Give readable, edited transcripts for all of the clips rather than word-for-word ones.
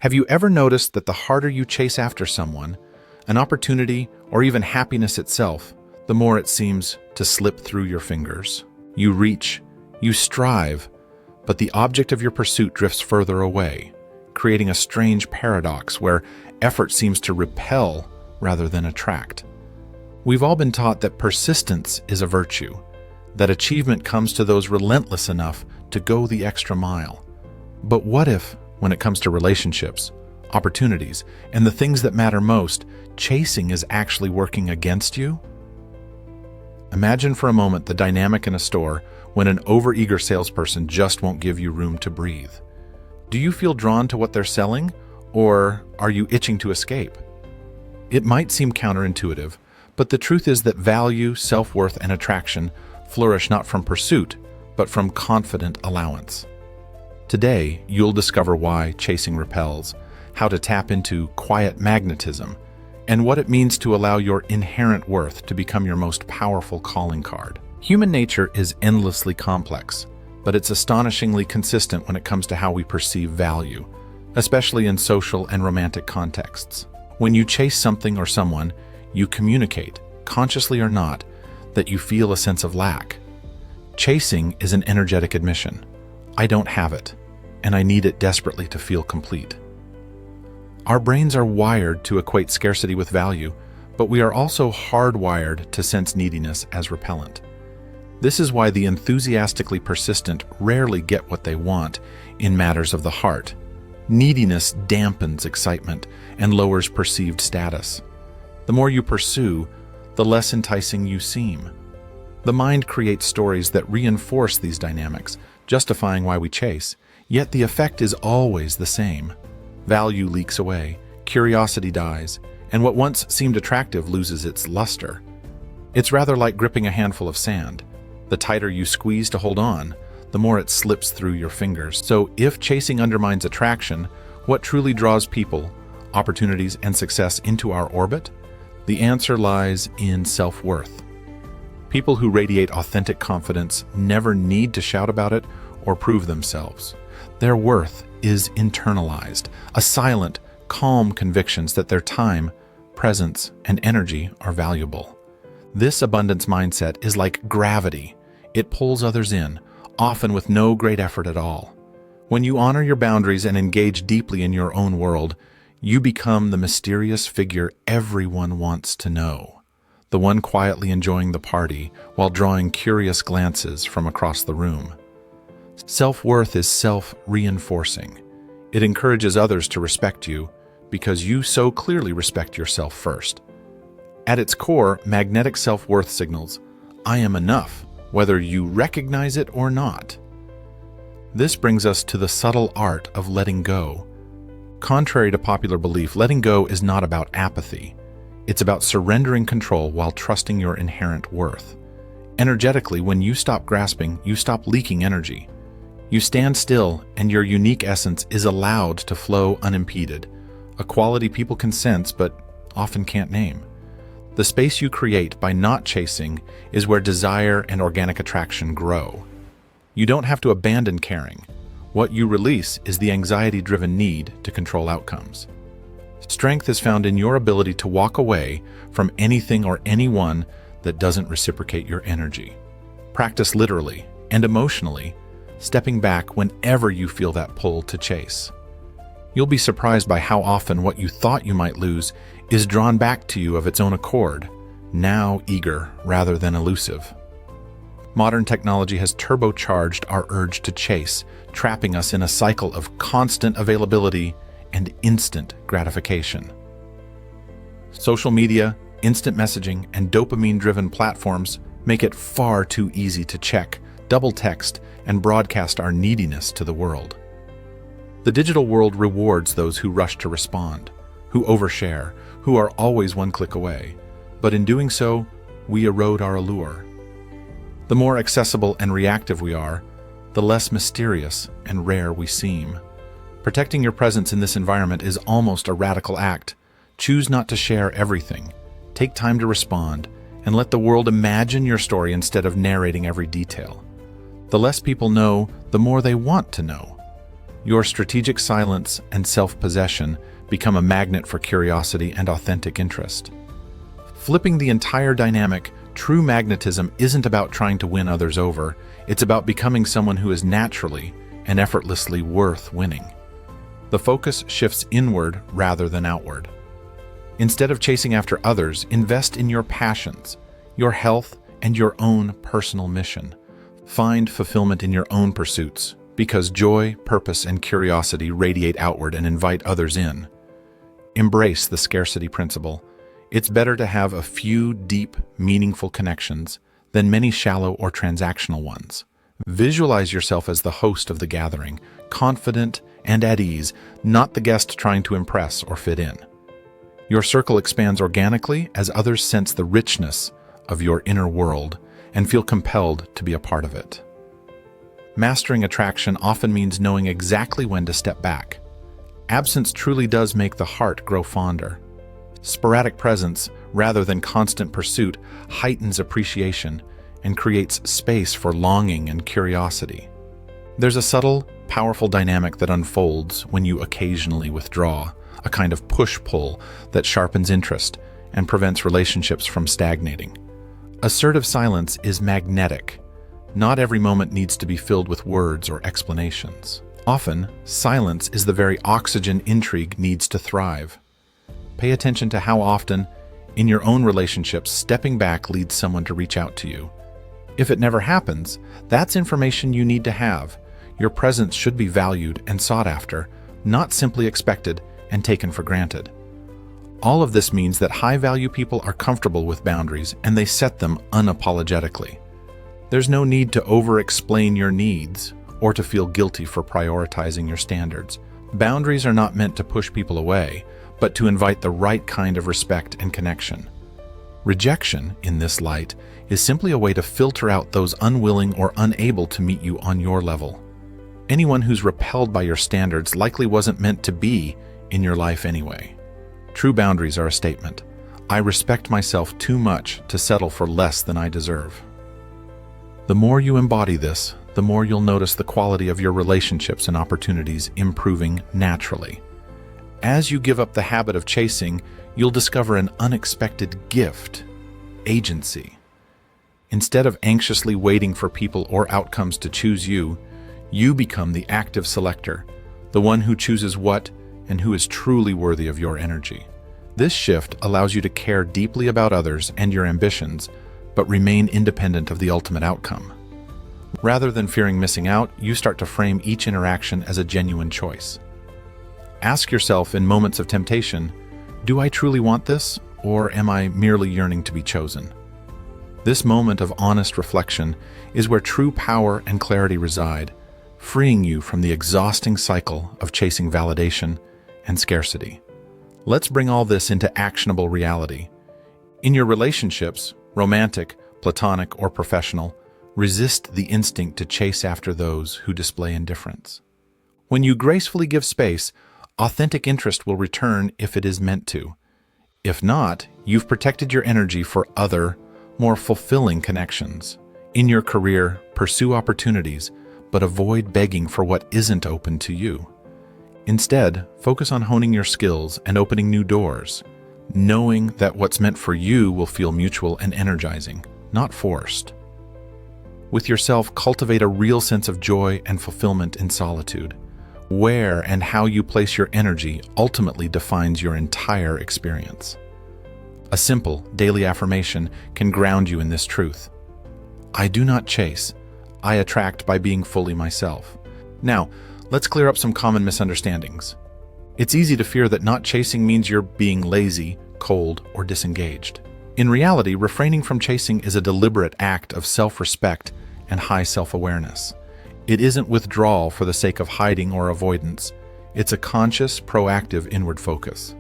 Have you ever noticed that the harder you chase after someone, an opportunity, or even happiness itself, the more it seems to slip through your fingers? You reach, you strive, but the object of your pursuit drifts further away, creating a strange paradox where effort seems to repel rather than attract. We've all been taught that persistence is a virtue, that achievement comes to those relentless enough to go the extra mile. But what if, when it comes to relationships, opportunities, and the things that matter most, chasing is actually working against you? Imagine for a moment the dynamic in a store when an overeager salesperson just won't give you room to breathe. Do you feel drawn to what they're selling, or are you itching to escape? It might seem counterintuitive, but the truth is that value, self-worth, and attraction flourish not from pursuit, but from confident allowance. Today, you'll discover why chasing repels, how to tap into quiet magnetism, and what it means to allow your inherent worth to become your most powerful calling card. Human nature is endlessly complex, but it's astonishingly consistent when it comes to how we perceive value, especially in social and romantic contexts. When you chase something or someone, you communicate, consciously or not, that you feel a sense of lack. Chasing is an energetic admission. I don't have it, and I need it desperately to feel complete. Our brains are wired to equate scarcity with value, but we are also hardwired to sense neediness as repellent. This is why the enthusiastically persistent rarely get what they want in matters of the heart. Neediness dampens excitement and lowers perceived status. The more you pursue, the less enticing you seem. The mind creates stories that reinforce these dynamics, justifying why we chase, yet the effect is always the same. Value leaks away, curiosity dies, and what once seemed attractive loses its luster. It's rather like gripping a handful of sand. The tighter you squeeze to hold on, the more it slips through your fingers. So if chasing undermines attraction, what truly draws people, opportunities, and success into our orbit? The answer lies in self-worth. People who radiate authentic confidence never need to shout about it or prove themselves. Their worth is internalized, a silent, calm conviction that their time, presence, and energy are valuable. This abundance mindset is like gravity. It pulls others in, often with no great effort at all. When you honor your boundaries and engage deeply in your own world, you become the mysterious figure everyone wants to know. The one quietly enjoying the party while drawing curious glances from across the room. Self-worth is self-reinforcing. It encourages others to respect you because you so clearly respect yourself first. At its core, magnetic self-worth signals, I am enough, whether you recognize it or not. This brings us to the subtle art of letting go. Contrary to popular belief, letting go is not about apathy. It's about surrendering control while trusting your inherent worth. Energetically, when you stop grasping, you stop leaking energy. You stand still, and your unique essence is allowed to flow unimpeded, a quality people can sense but often can't name. The space you create by not chasing is where desire and organic attraction grow. You don't have to abandon caring. What you release is the anxiety-driven need to control outcomes. Strength is found in your ability to walk away from anything or anyone that doesn't reciprocate your energy. Practice literally and emotionally, stepping back whenever you feel that pull to chase. You'll be surprised by how often what you thought you might lose is drawn back to you of its own accord, now eager rather than elusive. Modern technology has turbocharged our urge to chase, trapping us in a cycle of constant availability and instant gratification. Social media, instant messaging, and dopamine-driven platforms make it far too easy to check, double text, and broadcast our neediness to the world. The digital world rewards those who rush to respond, who overshare, who are always one click away, but in doing so, we erode our allure. The more accessible and reactive we are, the less mysterious and rare we seem. Protecting your presence in this environment is almost a radical act. Choose not to share everything. Take time to respond, and let the world imagine your story instead of narrating every detail. The less people know, the more they want to know. Your strategic silence and self-possession become a magnet for curiosity and authentic interest. Flipping the entire dynamic, true magnetism isn't about trying to win others over, it's about becoming someone who is naturally and effortlessly worth winning. The focus shifts inward rather than outward. Instead of chasing after others, invest in your passions, your health, and your own personal mission. Find fulfillment in your own pursuits, because joy, purpose, and curiosity radiate outward and invite others in. Embrace the scarcity principle. It's better to have a few deep, meaningful connections than many shallow or transactional ones. Visualize yourself as the host of the gathering, confident and at ease, not the guest trying to impress or fit in. Your circle expands organically as others sense the richness of your inner world and feel compelled to be a part of it. Mastering attraction often means knowing exactly when to step back. Absence truly does make the heart grow fonder. Sporadic presence, rather than constant pursuit, heightens appreciation and creates space for longing and curiosity. There's a subtle, powerful dynamic that unfolds when you occasionally withdraw, a kind of push-pull that sharpens interest and prevents relationships from stagnating. Assertive silence is magnetic. Not every moment needs to be filled with words or explanations. Often, silence is the very oxygen intrigue needs to thrive. Pay attention to how often, in your own relationships, stepping back leads someone to reach out to you. If it never happens, that's information you need to have. Your presence should be valued and sought after, not simply expected and taken for granted. All of this means that high-value people are comfortable with boundaries and they set them unapologetically. There's no need to over-explain your needs or to feel guilty for prioritizing your standards. Boundaries are not meant to push people away, but to invite the right kind of respect and connection. Rejection, in this light, is simply a way to filter out those unwilling or unable to meet you on your level. Anyone who's repelled by your standards likely wasn't meant to be in your life anyway. True boundaries are a statement. I respect myself too much to settle for less than I deserve. The more you embody this, the more you'll notice the quality of your relationships and opportunities improving naturally. As you give up the habit of chasing, you'll discover an unexpected gift: agency. Instead of anxiously waiting for people or outcomes to choose you, you become the active selector, the one who chooses what and who is truly worthy of your energy. This shift allows you to care deeply about others and your ambitions, but remain independent of the ultimate outcome. Rather than fearing missing out, you start to frame each interaction as a genuine choice. Ask yourself in moments of temptation, do I truly want this, or am I merely yearning to be chosen? This moment of honest reflection is where true power and clarity reside, freeing you from the exhausting cycle of chasing validation and scarcity. Let's bring all this into actionable reality. In your relationships, romantic, platonic, or professional, resist the instinct to chase after those who display indifference. When you gracefully give space, authentic interest will return if it is meant to. If not, you've protected your energy for other, more fulfilling connections. In your career, pursue opportunities, but avoid begging for what isn't open to you. Instead, focus on honing your skills and opening new doors, knowing that what's meant for you will feel mutual and energizing, not forced. With yourself, cultivate a real sense of joy and fulfillment in solitude. Where and how you place your energy ultimately defines your entire experience. A simple, daily affirmation can ground you in this truth. I do not chase. I attract by being fully myself. Now, let's clear up some common misunderstandings. It's easy to fear that not chasing means you're being lazy, cold, or disengaged. In reality, refraining from chasing is a deliberate act of self-respect and high self-awareness. It isn't withdrawal for the sake of hiding or avoidance. It's a conscious, proactive inward focus.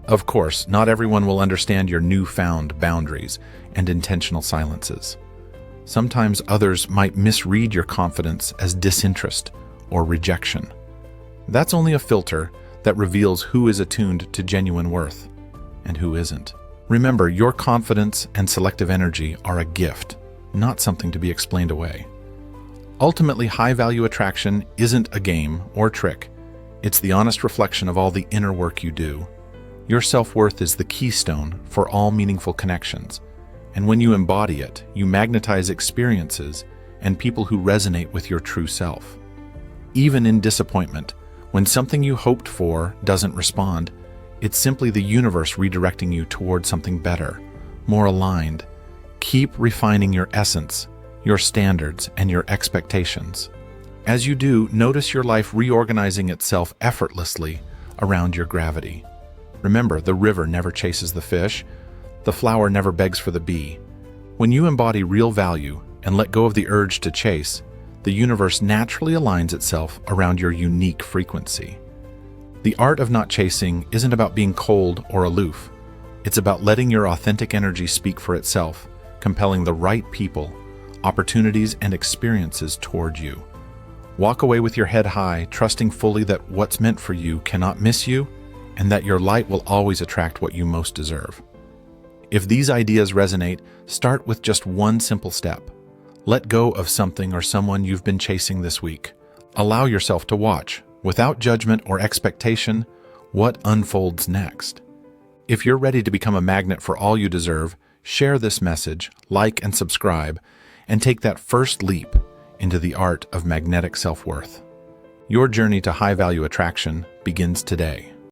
Of course, not everyone will understand your newfound boundaries and intentional silences. Sometimes others might misread your confidence as disinterest or rejection. That's only a filter that reveals who is attuned to genuine worth and who isn't. Remember, your confidence and selective energy are a gift, not something to be explained away. Ultimately, high-value attraction isn't a game or trick. It's the honest reflection of all the inner work you do. Your self-worth is the keystone for all meaningful connections. And when you embody it, you magnetize experiences and people who resonate with your true self. Even in disappointment, when something you hoped for doesn't respond, it's simply the universe redirecting you toward something better, more aligned. Keep refining your essence, your standards, and your expectations. As you do, notice your life reorganizing itself effortlessly around your gravity. Remember, the river never chases the fish, the flower never begs for the bee. When you embody real value and let go of the urge to chase, the universe naturally aligns itself around your unique frequency. The art of not chasing isn't about being cold or aloof. It's about letting your authentic energy speak for itself, compelling the right people, opportunities, and experiences toward you. Walk away with your head high, trusting fully that what's meant for you cannot miss you, and that your light will always attract what you most deserve. If these ideas resonate, start with just one simple step. Let go of something or someone you've been chasing this week. Allow yourself to watch, without judgment or expectation, what unfolds next. If you're ready to become a magnet for all you deserve, share this message, like and subscribe, and take that first leap into the art of magnetic self-worth. Your journey to high-value attraction begins today.